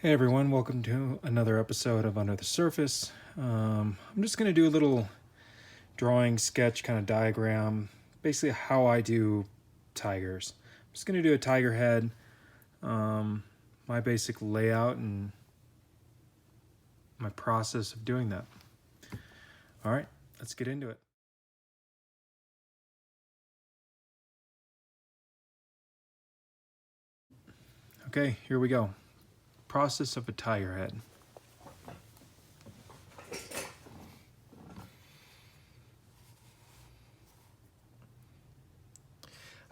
Hey everyone, welcome to another episode of Under the Surface. I'm just going to do a little drawing sketch kind of diagram, basically how I do tigers. I'm just going to do a tiger head, my basic layout and my process of doing that. All right, let's get into it. Okay, here we go. Process of a tiger head.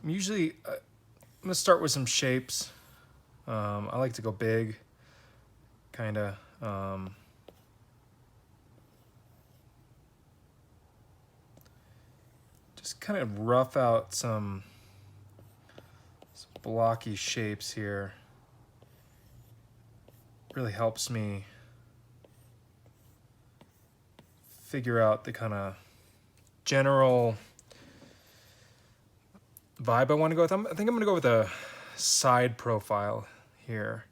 I'm going to start with some shapes. I like to go big, kind of. Just kind of rough out some blocky shapes here. Really helps me figure out the kind of general vibe I want to go with. I think I'm going to go with a side profile here.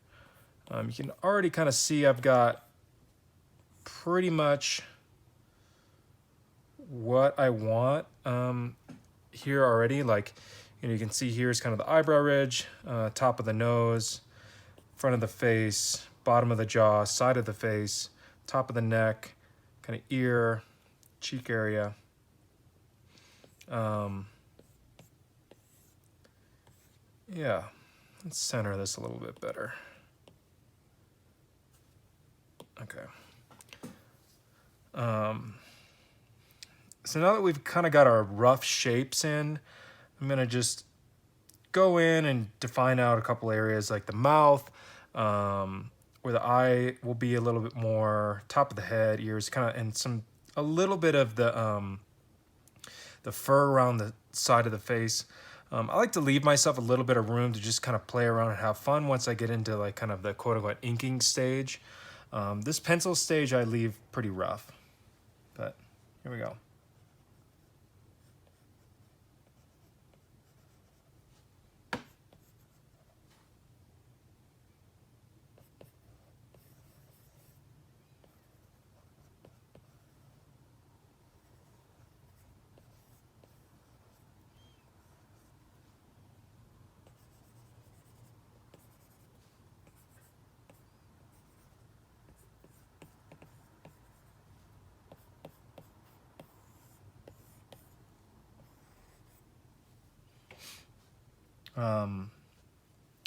You can already kind of see I've got pretty much what I want here already. Like, you can see here is kind of the eyebrow ridge, top of the nose, front of the face, bottom of the jaw, side of the face, top of the neck, kind of ear, cheek area. Yeah, let's center this a little bit better. Okay. So now that we've kind of got our rough shapes in, I'm going to just go in and define out a couple areas like the mouth, where the eye will be a little bit more, top of the head, ears, kind of, and a little bit of the fur around the side of the face. I like to leave myself a little bit of room to just kind of play around and have fun once I get into like kind of the quote unquote inking stage. This pencil stage I leave pretty rough, but here we go.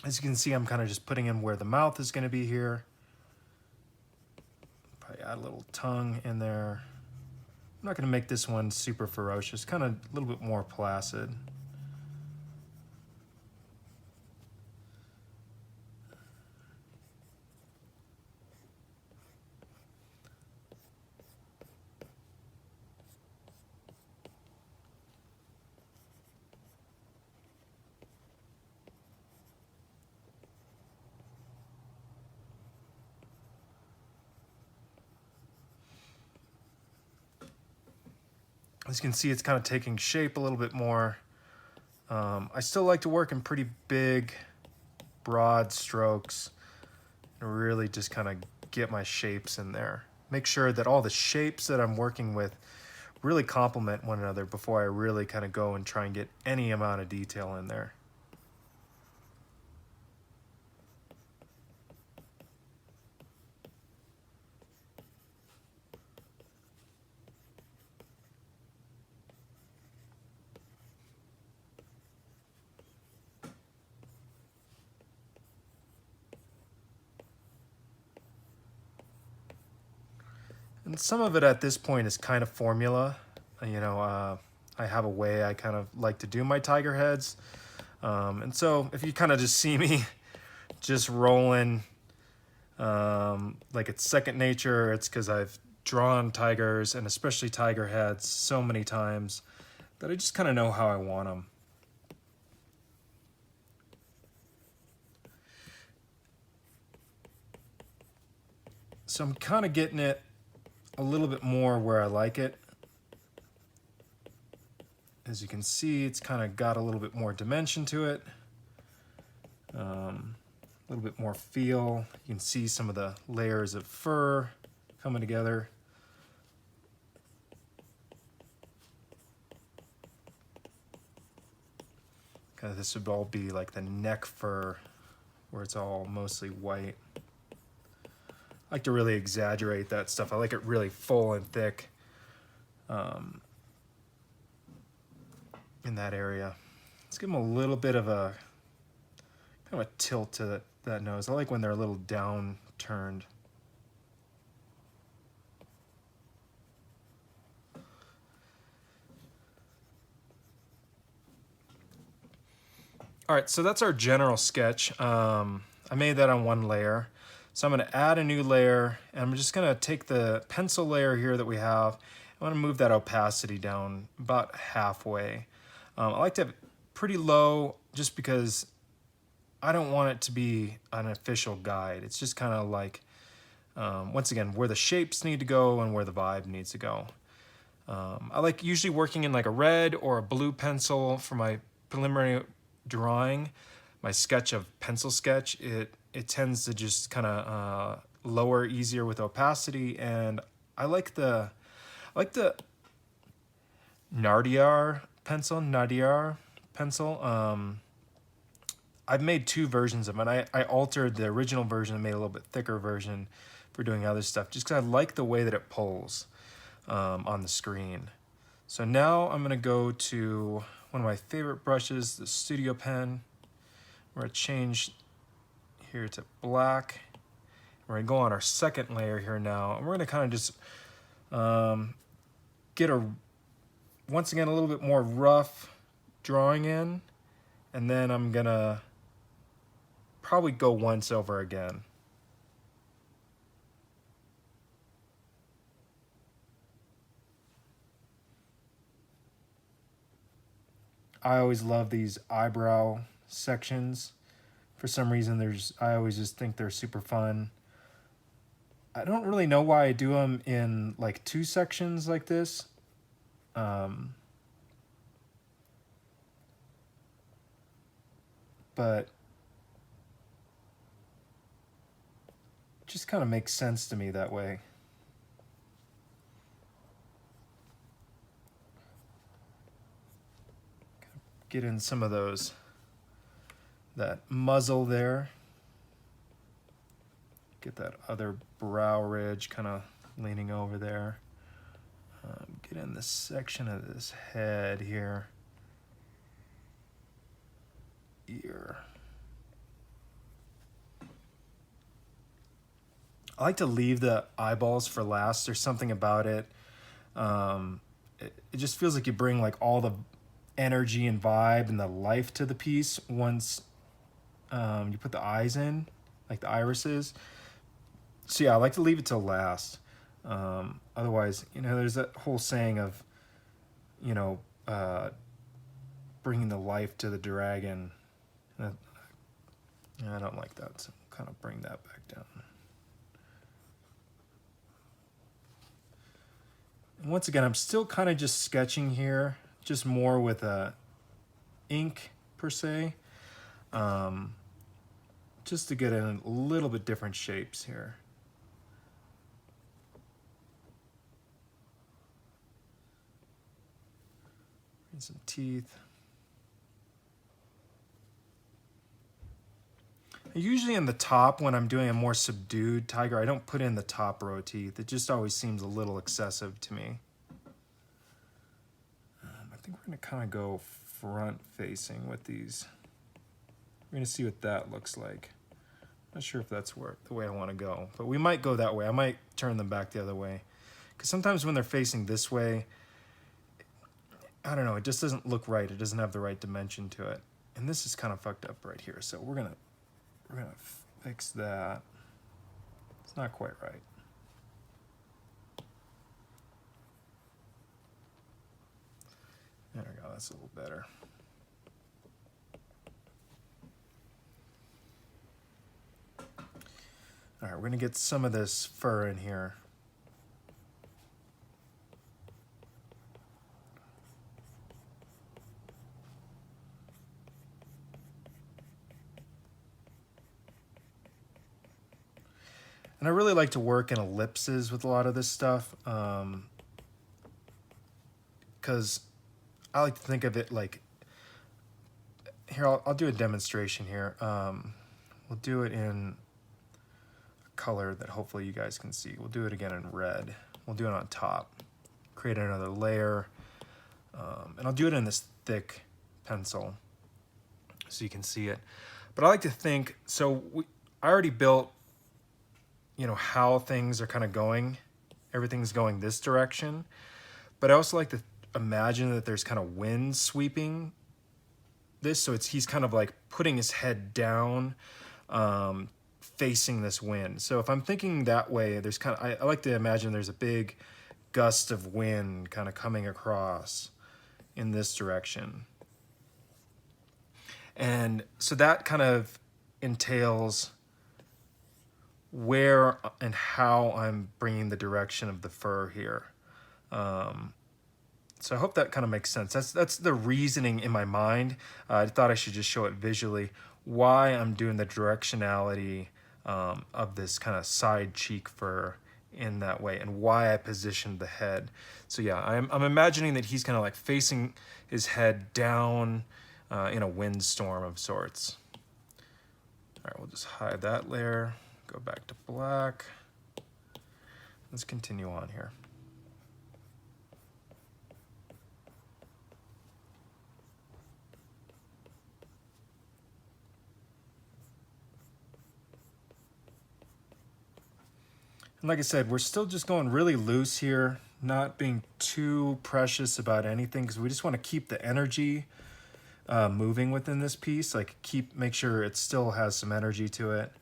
As you can see, I'm kind of just putting in where the mouth is going to be here. Probably add a little tongue in there. I'm not going to make this one super ferocious, kind of a little bit more placid. As you can see, it's kind of taking shape a little bit more. I still like to work in pretty big, broad strokes and really just kind of get my shapes in there. Make sure that all the shapes that I'm working with really complement one another before I really kind of go and try and get any amount of detail in there. And some of it at this point is kind of formula. I have a way I kind of like to do my tiger heads. And so if you kind of just see me just rolling like it's second nature, it's because I've drawn tigers and especially tiger heads so many times that I just kind of know how I want them. So I'm kind of getting it a little bit more where I like it. As you can see, it's kind of got a little bit more dimension to it. A little little bit more feel. You can see some of the layers of fur coming together. Kind of this would all be like the neck fur where it's all mostly white. I like to really exaggerate that stuff. I like it really full and thick in that area. Let's give them a little bit of a kind of a tilt to that nose. I like when they're a little down turned. All right, so that's our general sketch. I made that on one layer. So I'm gonna add a new layer, and I'm just gonna take the pencil layer here that we have. I'm gonna move that opacity down about halfway. I like to have it pretty low just because I don't want it to be an official guide. It's just kind of like, once again, where the shapes need to go and where the vibe needs to go. I like usually working in like a red or a blue pencil for my preliminary drawing. My sketch of pencil sketch, it tends to just kind of lower easier with opacity, and I like the Nardiar pencil. I've made two versions of them, and I altered the original version and made a little bit thicker version for doing other stuff, just because I like the way that it pulls on the screen. So now I'm gonna go to one of my favorite brushes, the Studio Pen. We're gonna change here to black. We're gonna go on our second layer here now, and we're gonna kind of just get once again a little bit more rough drawing in, and then I'm gonna probably go once over again. I always love these eyebrow sections. For some reason, I always just think they're super fun. I don't really know why I do them in like two sections like this. But it just kind of makes sense to me that way. Get in some of that muzzle there. Get that other brow ridge kind of leaning over there. Get in this section of this head here. Ear. I like to leave the eyeballs for last. There's something about it. It just feels like you bring like all the energy and vibe and the life to the piece once you put the eyes in, like the irises. So yeah, I like to leave it till last. Otherwise, there's that whole saying of, bringing the life to the dragon. I don't like that, so I'll kind of bring that back down. And once again, I'm still kind of just sketching here, just more with ink per se, just to get in a little bit different shapes here. And some teeth. Usually in the top, when I'm doing a more subdued tiger, I don't put in the top row of teeth. It just always seems a little excessive to me. I think we're going to kind of go front facing with these. We're going to see what that looks like. Not sure if that's the way I want to go, but we might go that way. I might turn them back the other way. Because sometimes when they're facing this way, I don't know, it just doesn't look right. It doesn't have the right dimension to it. And this is kind of fucked up right here. So we're gonna fix that. It's not quite right. There we go, that's a little better. All right, we're gonna get some of this fur in here. And I really like to work in ellipses with a lot of this stuff, because I like to think of it like, here, I'll do a demonstration here. We'll do it in a color that hopefully you guys can see. We'll do it again in red. We'll do it on top. Create another layer. And I'll do it in this thick pencil so you can see it. But I like to think, so I already built, you know, how things are kind of going. Everything's going this direction. But I also like to imagine that there's kind of wind sweeping this. So he's kind of like putting his head down, facing this wind. So if I'm thinking that way, there's kind of, I like to imagine there's a big gust of wind kind of coming across in this direction. And so that kind of entails where and how I'm bringing the direction of the fur here. So I hope that kind of makes sense. That's the reasoning in my mind. I thought I should just show it visually, why I'm doing the directionality of this kind of side cheek fur in that way, and why I positioned the head. So yeah, I'm imagining that he's kind of like facing his head down in a windstorm of sorts. All right, we'll just hide that layer, go back to black. Let's continue on here. And like I said, we're still just going really loose here, not being too precious about anything, because we just want to keep the energy moving within this piece. Like make sure it still has some energy to it.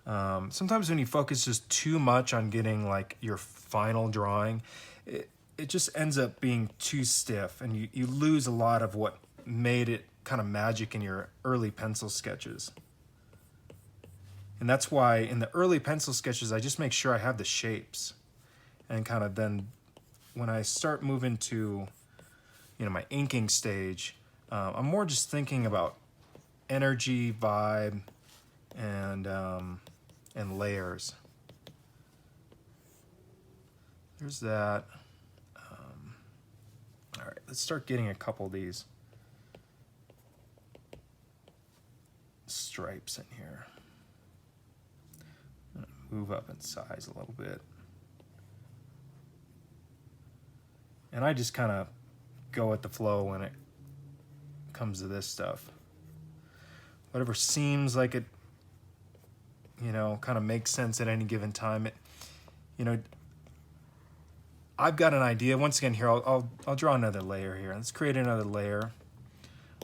Sometimes when you focus just too much on getting like your final drawing, it just ends up being too stiff, and you lose a lot of what made it kind of magic in your early pencil sketches. And that's why in the early pencil sketches, I just make sure I have the shapes. And kind of then when I start moving to, you know, my inking stage, I'm more just thinking about energy, vibe, and layers. There's that. All right, let's start getting a couple of these stripes in here. Move up in size a little bit. And I just kind of go with the flow when it comes to this stuff. Whatever seems like it, you know, kind of makes sense at any given time. It, you know, I've got an idea. Once again here, I'll draw another layer here. Let's create another layer.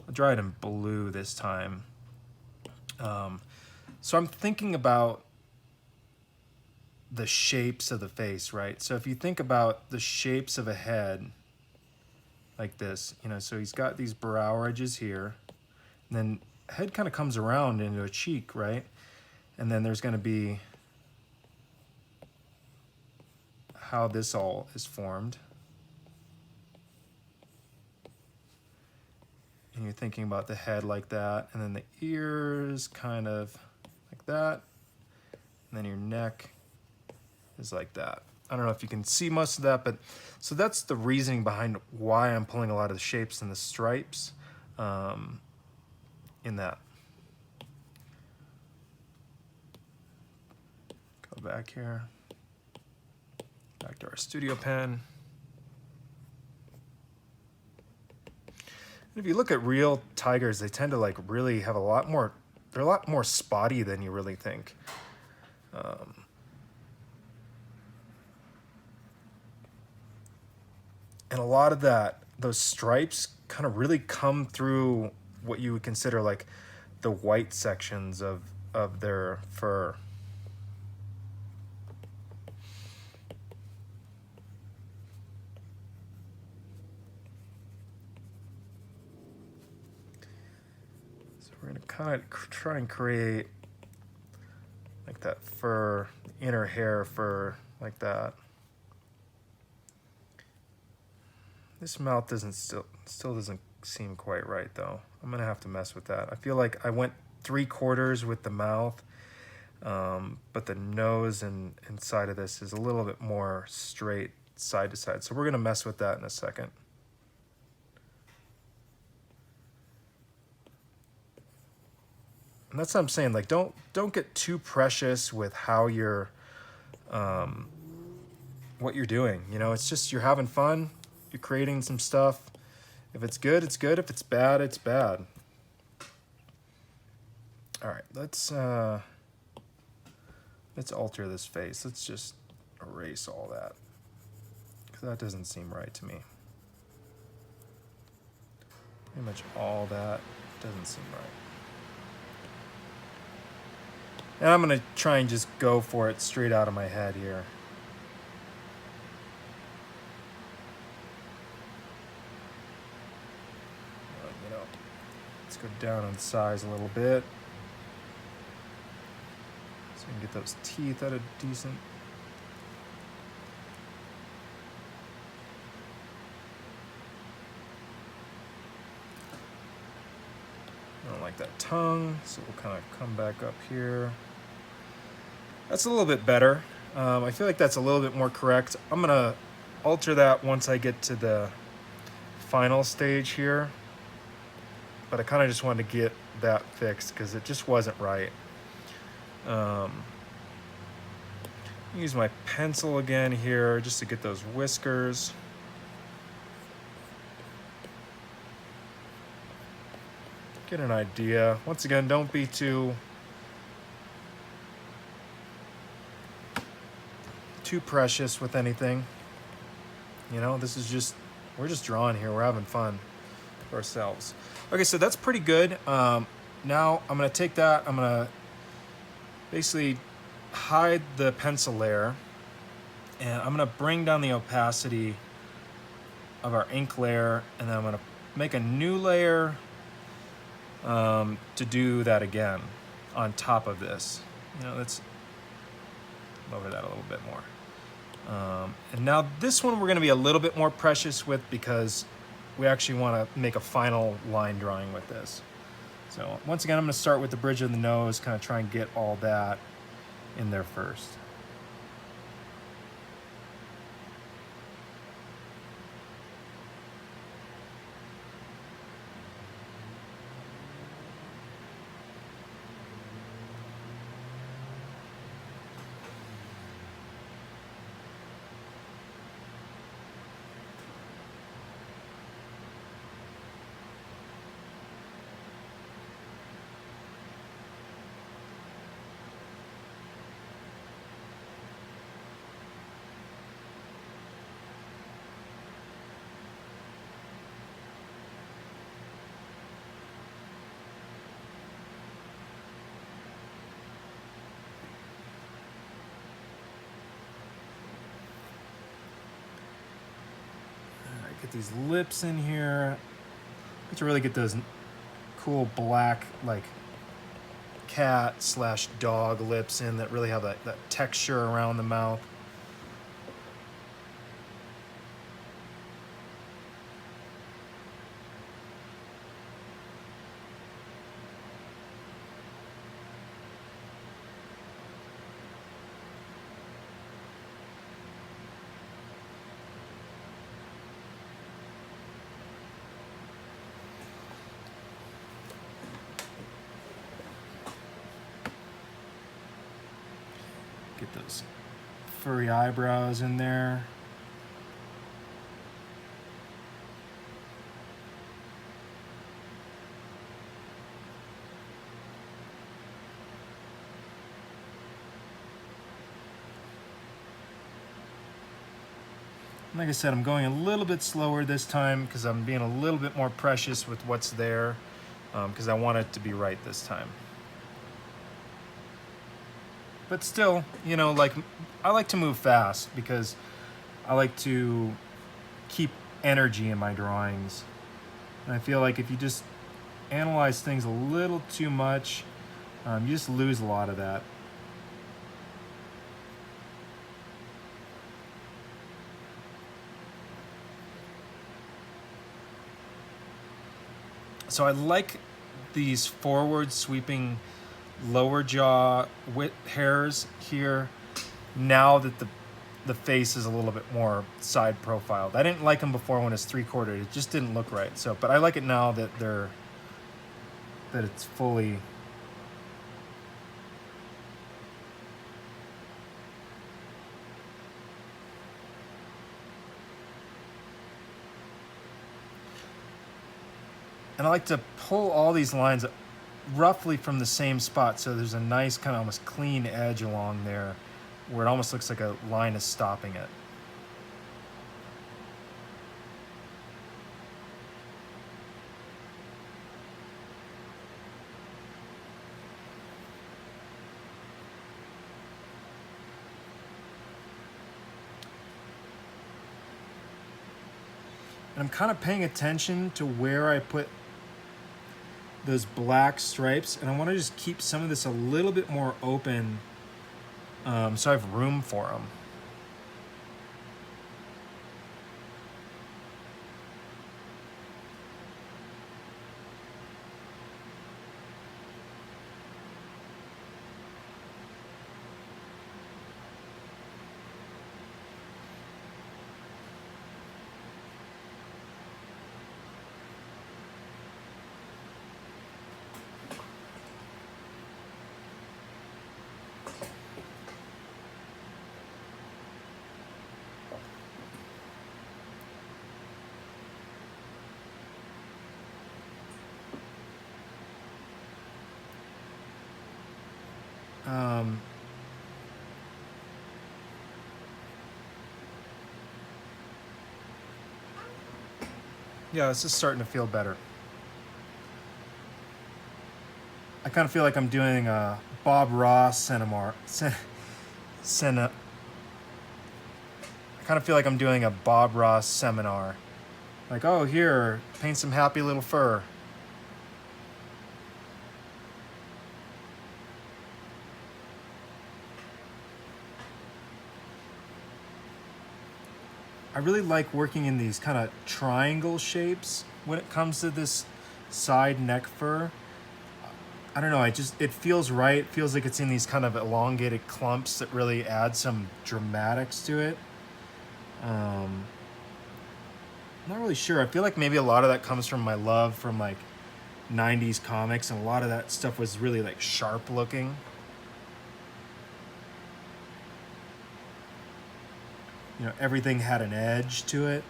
I'll draw it in blue this time. So I'm thinking about the shapes of the face, right? So if you think about the shapes of a head like this, you know, so he's got these brow edges here, and then head kind of comes around into a cheek, right? And then there's going to be how this all is formed. And you're thinking about the head like that, and then the ears kind of like that, and then your neck is like that. I don't know if you can see most of that, but so that's the reasoning behind why I'm pulling a lot of the shapes and the stripes in that. Go back here, back to our studio pen. And if you look at real tigers, they tend to like really have a lot more, they're a lot more spotty than you really think. And a lot of those stripes kind of really come through what you would consider like the white sections of their fur. So we're gonna kind of try and create like that fur, inner hair fur, like that. This mouth still doesn't seem quite right though. I'm gonna have to mess with that. I feel like I went 3/4 with the mouth. but the nose and inside of this is a little bit more straight side to side. So we're gonna mess with that in a second. And that's what I'm saying. Like, don't get too precious with how you're, what you're doing. You know, it's just you're having fun. You're creating some stuff. If it's good, it's good. If it's bad, it's bad. All right, let's alter this face. Let's just erase all that, because that doesn't seem right to me. Pretty much all that doesn't seem right. And I'm gonna try and just go for it straight out of my head here. You know, let's go down on size a little bit, so we can get those teeth at a decent. I don't like that tongue, so we'll kind of come back up here. That's a little bit better. I feel like that's a little bit more correct. I'm gonna alter that once I get to the final stage here, but I kind of just wanted to get that fixed because it just wasn't right. Use my pencil again here just to get those whiskers. Get an idea. Once again, don't be too precious with anything. You know, this is just, we're just drawing here. We're having fun for ourselves. Okay, so that's pretty good. Now I'm gonna take that, I'm gonna basically hide the pencil layer, and I'm gonna bring down the opacity of our ink layer, and then I'm gonna make a new layer to do that again on top of this. You know, let's lower that a little bit more. And now this one we're gonna be a little bit more precious with, because we actually wanna make a final line drawing with this. So once again, I'm gonna start with the bridge of the nose, kind of try and get all that in there first. Get these lips in here. I have to really get those cool black, like cat slash dog lips in that really have that texture around the mouth. Get those furry eyebrows in there. Like I said, I'm going a little bit slower this time because I'm being a little bit more precious with what's there, because I want it to be right this time. But still, you know, like, I like to move fast because I like to keep energy in my drawings. And I feel like if you just analyze things a little too much, you just lose a lot of that. So I like these forward sweeping lower jaw hairs here now that the face is a little bit more side profiled. I didn't like them before when it's 3/4. It just didn't look right. So, but I like it now that it's fully. And I like to pull all these lines roughly from the same spot, so there's a nice kind of almost clean edge along there where it almost looks like a line is stopping it. And I'm kind of paying attention to where I put those black stripes, and I want to just keep some of this a little bit more open so I have room for them. Yeah, this is starting to feel better. I kind of feel like I'm doing a Bob Ross seminar. I kind of feel like I'm doing a Bob Ross seminar. Like, oh, here, paint some happy little fur. I really like working in these kind of triangle shapes when it comes to this side neck fur. I don't know, it feels right. It feels like it's in these kind of elongated clumps that really add some dramatics to it. I'm not really sure. I feel like maybe a lot of that comes from my love from like 90s comics, and a lot of that stuff was really like sharp looking. You know, everything had an edge to it.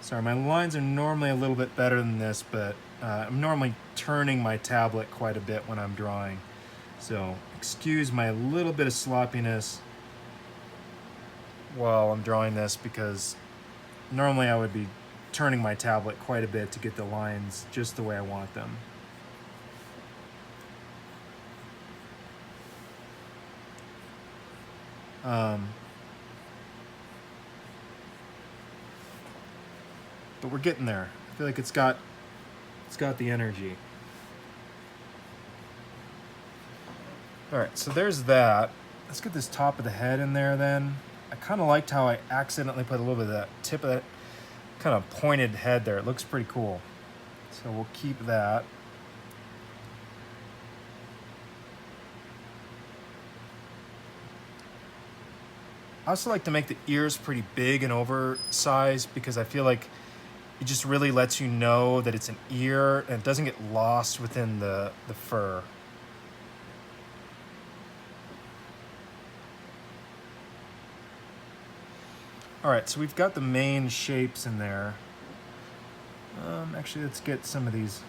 Sorry, my lines are normally a little bit better than this, but I'm normally turning my tablet quite a bit when I'm drawing. So excuse my little bit of sloppiness while I'm drawing this, because normally I would be turning my tablet quite a bit to get the lines just the way I want them. But we're getting there. I feel like it's got the energy. All right, so there's that. Let's get this top of the head in there then. I kind of liked how I accidentally put a little bit of that tip of that kind of pointed head there. It looks pretty cool. So we'll keep that. I also like to make the ears pretty big and oversized, because I feel like it just really lets you know that it's an ear and it doesn't get lost within the fur. All right, so we've got the main shapes in there. Actually, let's get some of these.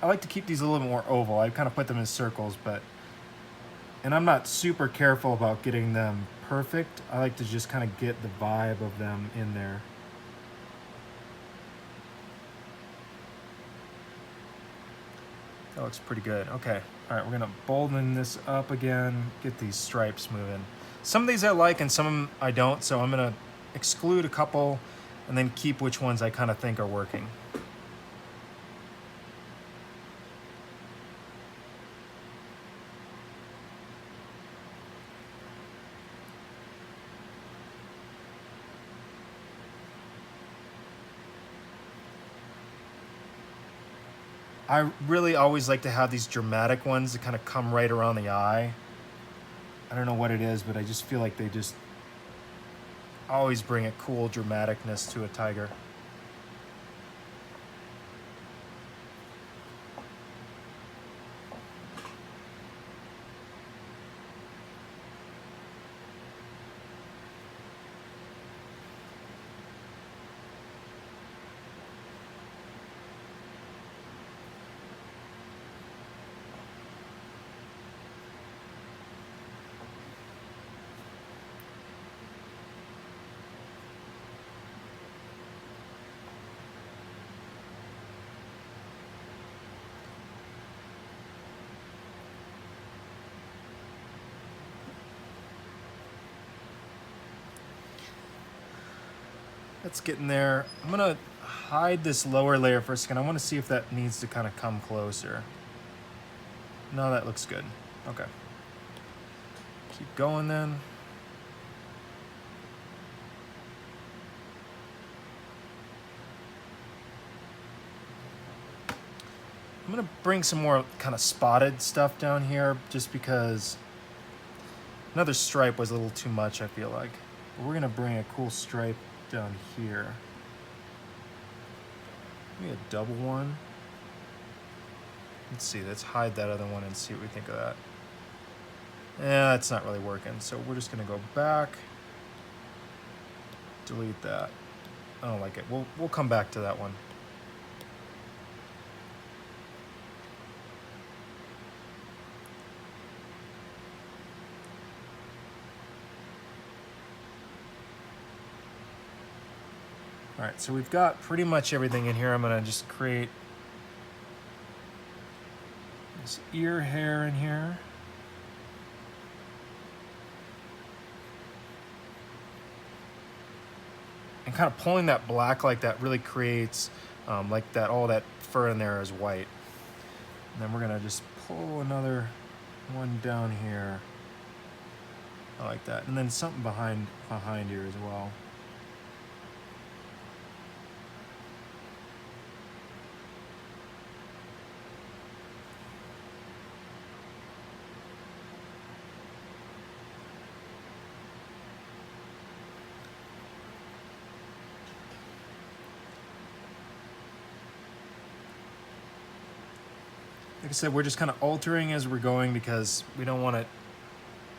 I like to keep these a little bit more oval. I kind of put them in circles, and I'm not super careful about getting them perfect. I like to just kind of get the vibe of them in there. That looks pretty good. Okay, all right, we're gonna bolden this up again, get these stripes moving. Some of these I like and some of them I don't, so I'm gonna exclude a couple and then keep which ones I kind of think are working. I really always like to have these dramatic ones that kind of come right around the eye. I don't know what it is, but I just feel like they just always bring a cool dramaticness to a tiger. Let's get in there. I'm gonna hide this lower layer for a second. I want to see if that needs to kind of come closer. No, that looks good. Okay. Keep going then. I'm gonna bring some more kind of spotted stuff down here just because another stripe was a little too much, I feel like. But we're gonna bring a cool stripe down here. Maybe a double one. Let's see, let's hide that other one and see what we think of that. Yeah, it's not really working. So we're just gonna go back, delete that. I don't like it. We'll come back to that one. All right, so we've got pretty much everything in here. I'm gonna just create this ear hair in here. And kind of pulling that black like that really creates like that, all that fur in there is white. And then we're gonna just pull another one down here. I like that. And then something behind here as well. Like I said, we're just kind of altering as we're going because we don't want to,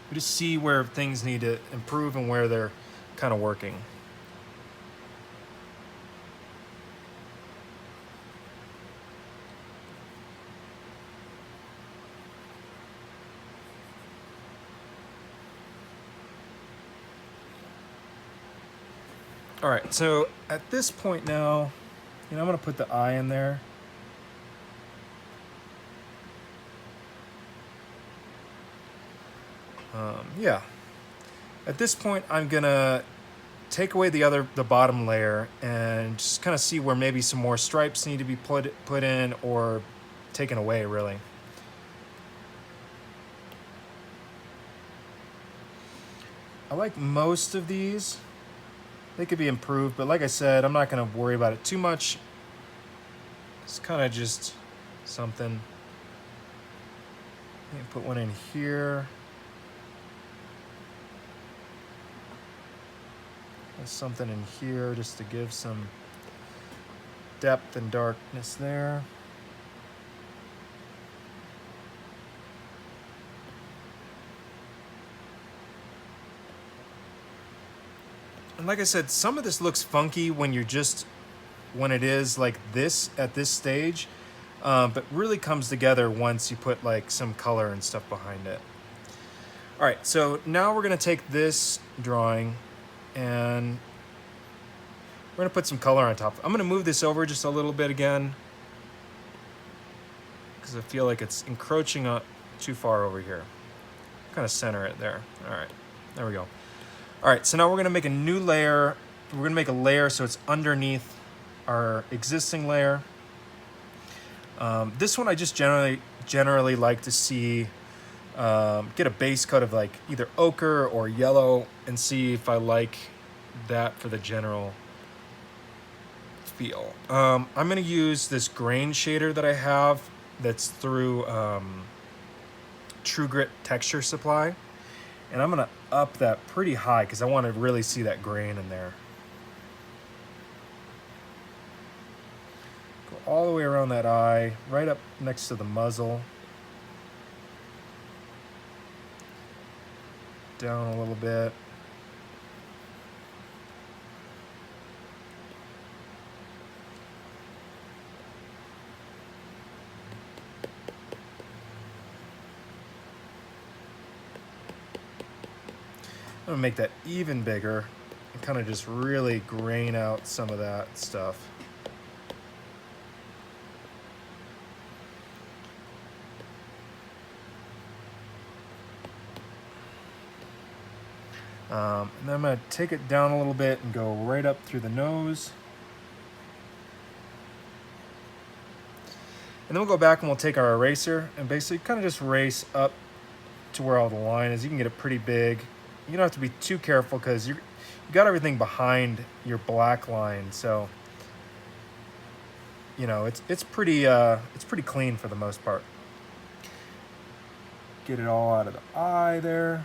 we just see where things need to improve and where they're kind of working. All right, so at this point now, I'm gonna put the eye in there. Yeah. At this point, I'm gonna take away the bottom layer and just kind of see where maybe some more stripes need to be put in or taken away, really. I like most of these. They could be improved, but like I said, I'm not gonna worry about it too much. It's kind of just something. Put one in here. There's something in here just to give some depth and darkness there. And like I said, some of this looks funky when it is like this at this stage, but really comes together once you put like some color and stuff behind it. All right, so now we're gonna take this drawing and we're gonna put some color on top. I'm gonna move this over just a little bit again because I feel like it's encroaching on too far over here. Kind of center it there. All right, there we go. All right, so now we're gonna make a new layer. We're gonna make a layer so it's underneath our existing layer. This one I just generally like to see get a base coat of like either ochre or yellow and see if I like that for the general feel. I'm going to use this grain shader that I have that's through True Grit Texture Supply. And I'm going to up that pretty high because I want to really see that grain in there. Go all the way around that eye, right up next to the muzzle. Down a little bit. I'm gonna make that even bigger and kind of just really grain out some of that stuff. And then I'm gonna take it down a little bit and go right up through the nose. And then we'll go back and we'll take our eraser and basically kind of just erase up to where all the line is. You can get it pretty big. You don't have to be too careful because you got everything behind your black line, so you know it's pretty clean for the most part. Get it all out of the eye there,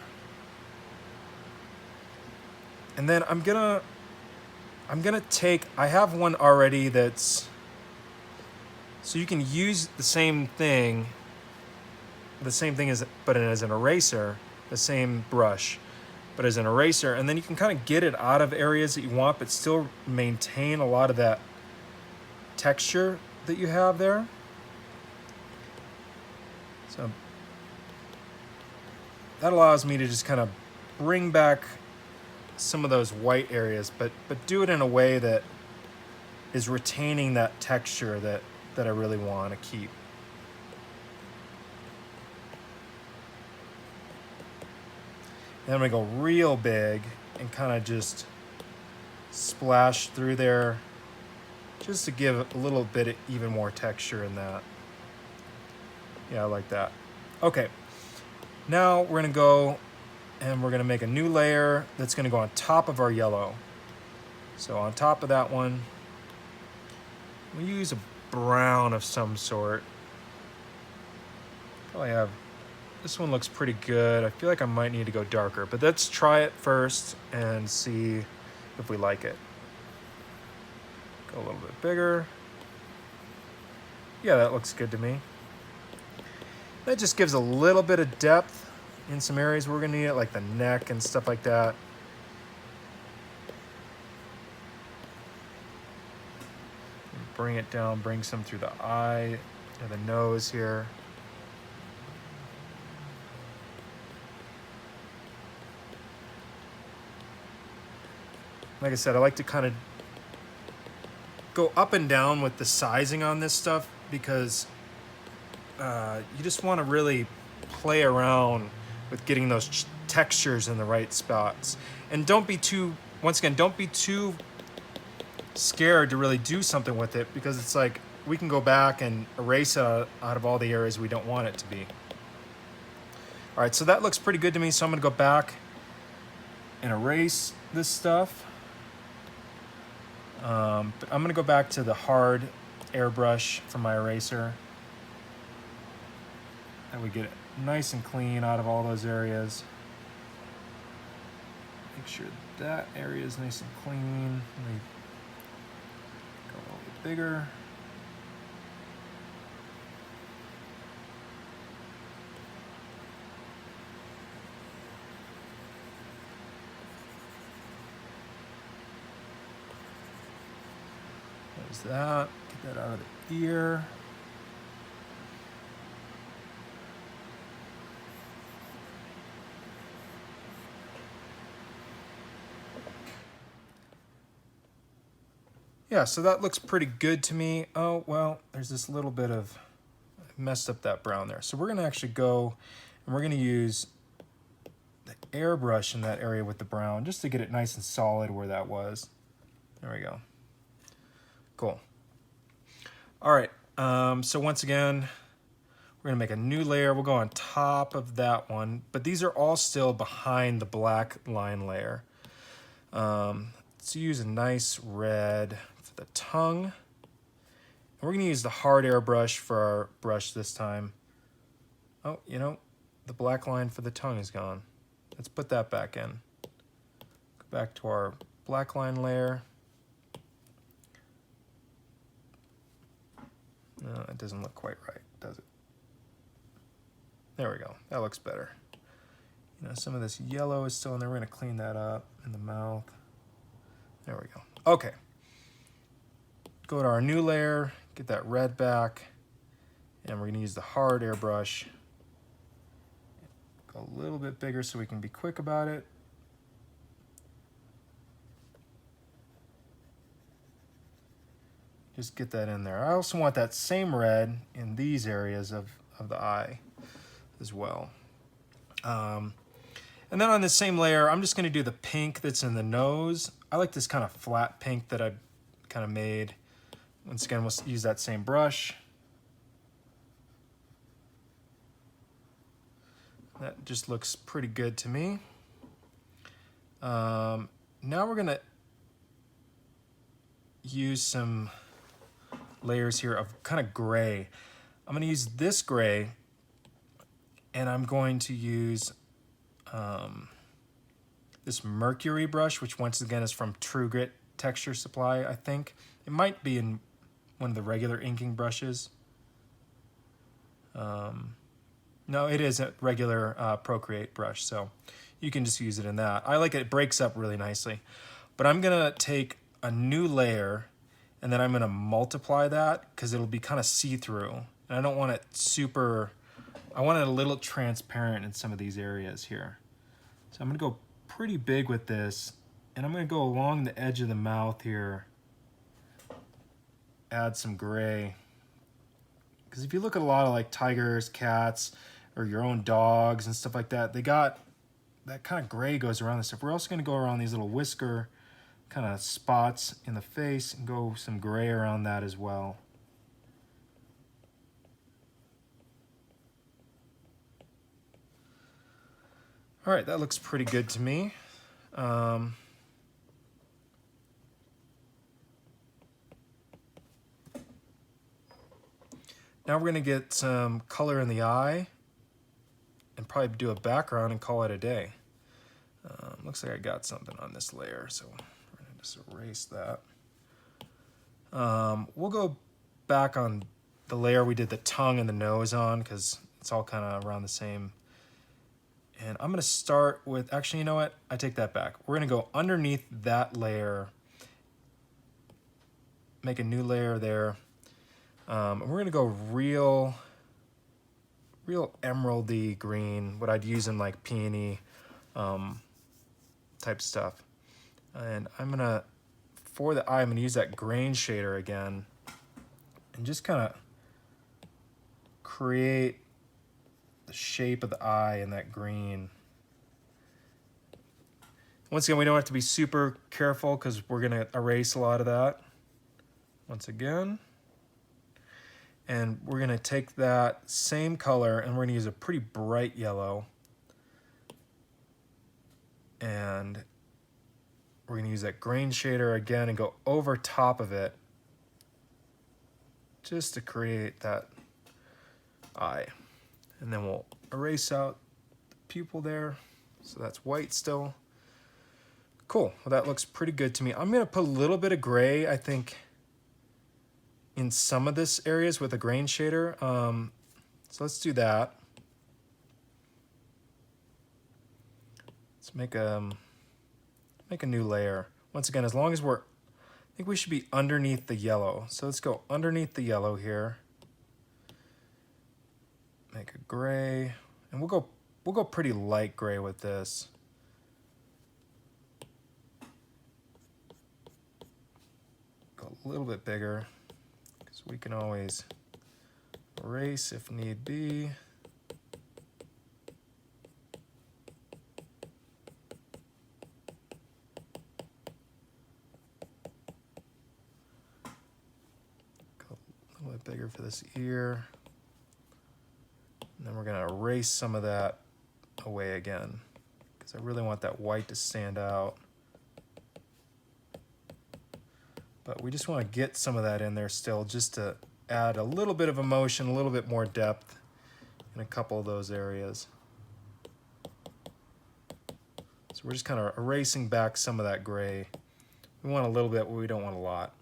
and then I'm gonna take. I have one already that's so you can use the same thing as but as an eraser, the same brush, but as an eraser, and then you can kind of get it out of areas that you want, but still maintain a lot of that texture that you have there. So that allows me to just kind of bring back some of those white areas, but do it in a way that is retaining that texture that I really want to keep. Then I'm gonna go real big and kind of just splash through there just to give a little bit even more texture in that. Yeah, I like that. Okay, now we're gonna go and we're gonna make a new layer that's gonna go on top of our yellow. So on top of that one, we use a brown of some sort. Probably have. This one looks pretty good. I feel like I might need to go darker, but let's try it first and see if we like it. Go a little bit bigger. Yeah, that looks good to me. That just gives a little bit of depth in some areas we're gonna need it, like the neck and stuff like that. Bring it down, bring some through the eye and the nose here. Like I said, I like to kind of go up and down with the sizing on this stuff because you just want to really play around with getting those textures in the right spots. And don't be too, once again, don't be too scared to really do something with it because it's like we can go back and erase it out of all the areas we don't want it to be. All right, so that looks pretty good to me. So I'm gonna go back and erase this stuff. But I'm gonna go back to the hard airbrush from my eraser. And we get it nice and clean out of all those areas. Make sure that area is nice and clean. Let me go a little bit bigger. There's that. Get that out of the ear. Yeah, so that looks pretty good to me. Oh, well, there's this little bit of, I messed up that brown there. So we're gonna actually go and we're gonna use the airbrush in that area with the brown just to get it nice and solid where that was. There we go. Cool. All right, so once again, we're gonna make a new layer. We'll go on top of that one, but these are all still behind the black line layer. Let's use a nice red. for the tongue. And we're going to use the hard airbrush for our brush this time. Oh, you know, the black line for the tongue is gone. Let's put that back in. Go back to our black line layer. No, it doesn't look quite right, does it? There we go. That looks better. You know, some of this yellow is still in there. We're going to clean that up in the mouth. There we go. Okay. Go to our new layer, get that red back, and we're going to use the hard airbrush. Go a little bit bigger so we can be quick about it. Just get that in there. I also want that same red in these areas of the eye as well. And then on this same layer, I'm just going to do the pink that's in the nose. I like this kind of flat pink that I kind of made. Once again, we'll use that same brush. That just looks pretty good to me. Now we're going to use some layers here of kind of gray. I'm going to use this gray, and I'm going to use this Mercury brush, which once again is from True Grit Texture Supply, I think. It might be in one of the regular inking brushes. No, it is a regular Procreate brush, so you can just use it in that. I like it. It breaks up really nicely. But I'm going to take a new layer, and then I'm going to multiply that because it'll be kind of see-through. And I don't want it super... I want it a little transparent in some of these areas here. So I'm going to go pretty big with this, and I'm going to go along the edge of the mouth here, add some gray. Because if you look at a lot of like tigers, cats, or your own dogs and stuff like that, they got that kind of gray goes around this stuff. We're also going to go around these little whisker kind of spots in the face and go some gray around that as well. All right, that looks pretty good to me. Now we're going to get some color in the eye and probably do a background and call it a day. Looks like I got something on this layer, so we're going to just erase that. We'll go back on the layer we did the tongue and the nose on because it's all kind of around the same. And I'm going to start with, actually, you know what? I take that back. We're going to go underneath that layer, make a new layer there. And we're going to go real emeraldy green, what I'd use in like peony type stuff. And I'm going to, for the eye, I'm going to use that grain shader again and just kind of create the shape of the eye in that green. Once again, we don't have to be super careful because we're going to erase a lot of that. Once again. And we're going to take that same color and we're going to use a pretty bright yellow. And we're going to use that grain shader again and go over top of it just to create that eye. And then we'll erase out the pupil there. So that's white still. Cool. Well, that looks pretty good to me. I'm going to put a little bit of gray, I think, in some of this areas with a grain shader. So let's do that. Let's make a new layer. Once again, as long as I think we should be underneath the yellow. So let's go underneath the yellow here. Make a gray, and we'll go pretty light gray with this. Go a little bit bigger, because we can always erase if need be. Go a little bit bigger for this ear. And then we're going to erase some of that away again because I really want that white to stand out. But we just want to get some of that in there still, just to add a little bit of emotion, a little bit more depth in a couple of those areas. So we're just kind of erasing back some of that gray. We want a little bit, but we don't want a lot.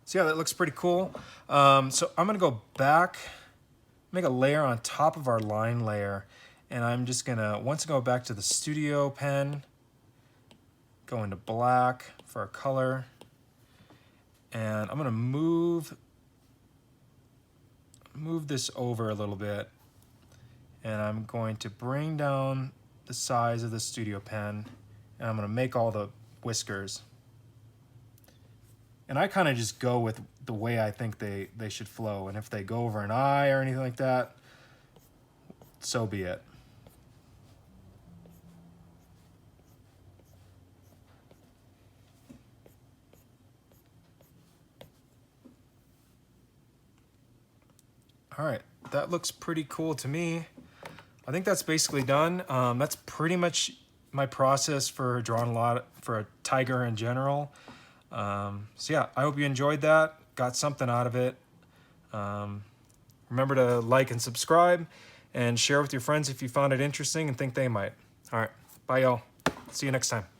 So yeah, that looks pretty cool. So I'm gonna go back, make a layer on top of our line layer, and I'm just gonna, once I go back to the studio pen, go into black for our color, and I'm gonna move this over a little bit, and I'm going to bring down the size of the studio pen, and I'm gonna make all the whiskers. And I kind of just go with the way I think they should flow, and if they go over an eye or anything like that, so be it. All right, that looks pretty cool to me. I think that's basically done. That's pretty much my process for drawing a lot for a tiger in general. So yeah, I hope you enjoyed that, got something out of it. Remember to like and subscribe and share with your friends if you found it interesting and think they might. All right, bye y'all. See you next time.